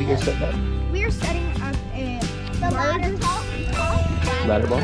you guys setting up? We are setting up the ladder ball. Ladder ball?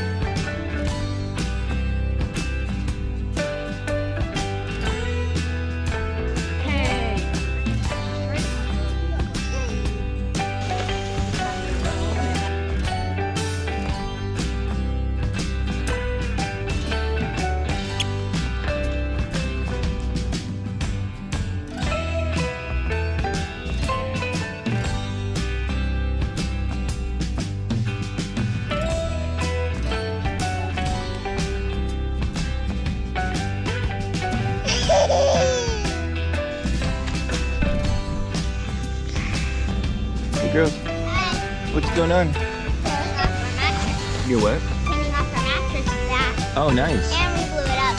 Hey girls, what's going on? You're what? Cleaning off our mattress with that. Oh, nice. And we blew it up.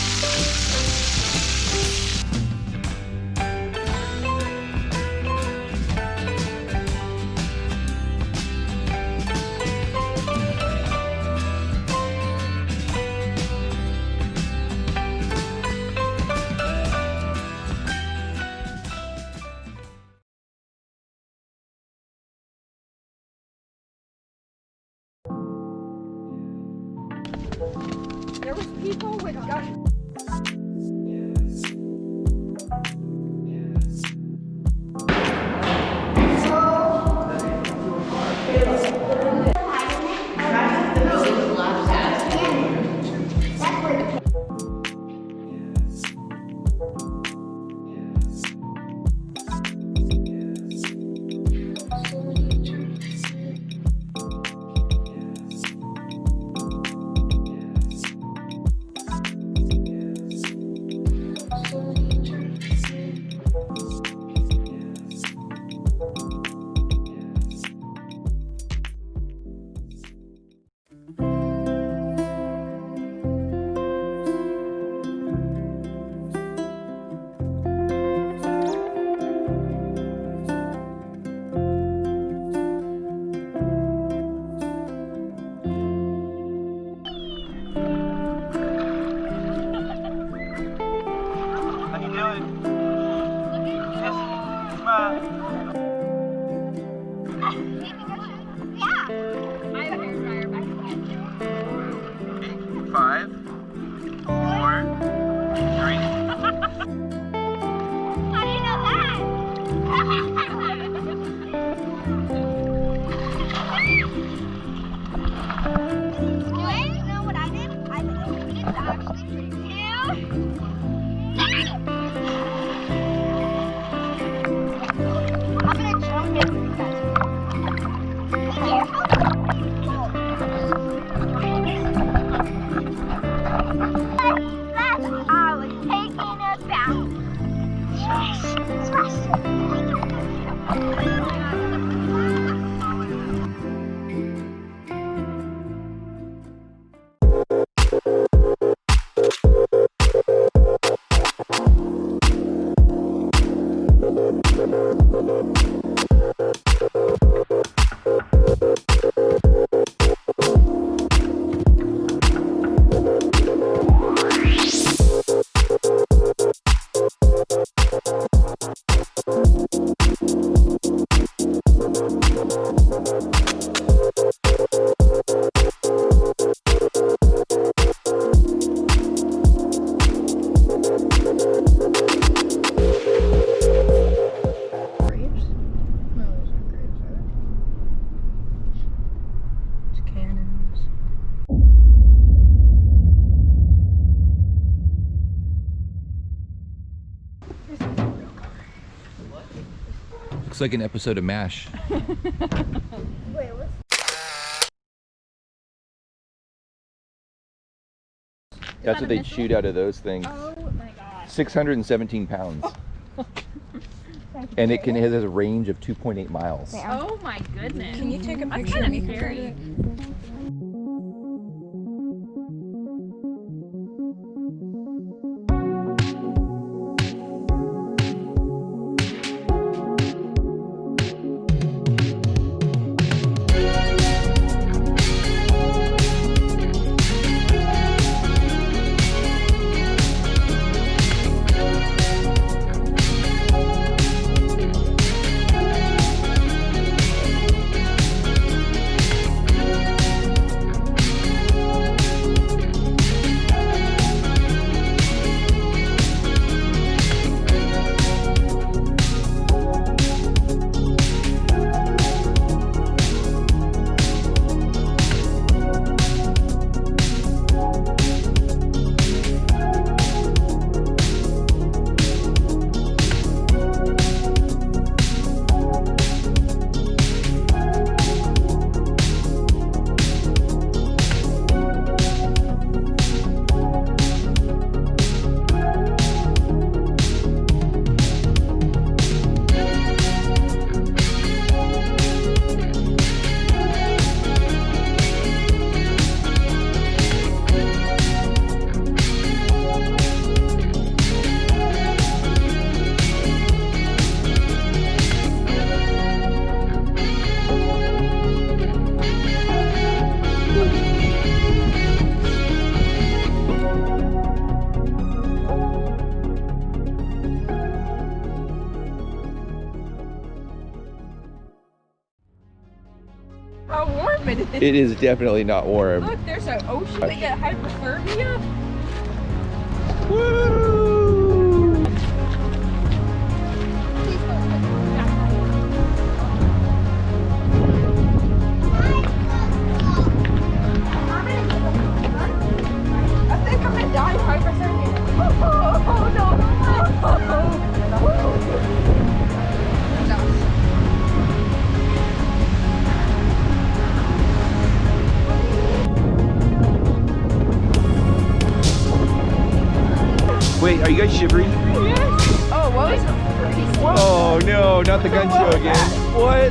There was people with guns. Looks like an episode of MASH. Wait, what's... That's what they'd shoot out of those things. Oh my gosh. 617 pounds. And it has a range of 2.8 miles. Oh my goodness. Can you take a That's picture kind and of you can scary. it? It is definitely not warm. Look, there's an ocean. They get hypothermia. Woo! I think I'm gonna die of hypothermia. Oh, no. Wait, are you guys shivering? Oh, what was Oh no, not the gun show again. What?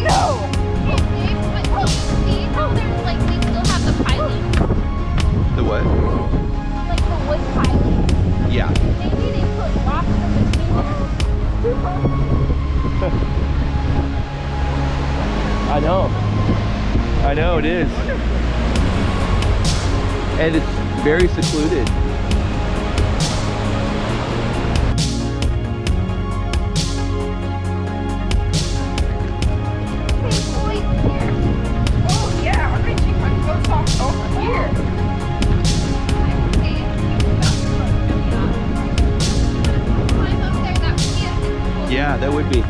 No! Hey, Dave, but see how there's like, we still have the piling? The what? Like the wood piling? Yeah. Maybe they put rocks in between there. I know it is. And it's very secluded. Oh, yeah, I'm gonna take my clothes off over here. Yeah, that would be.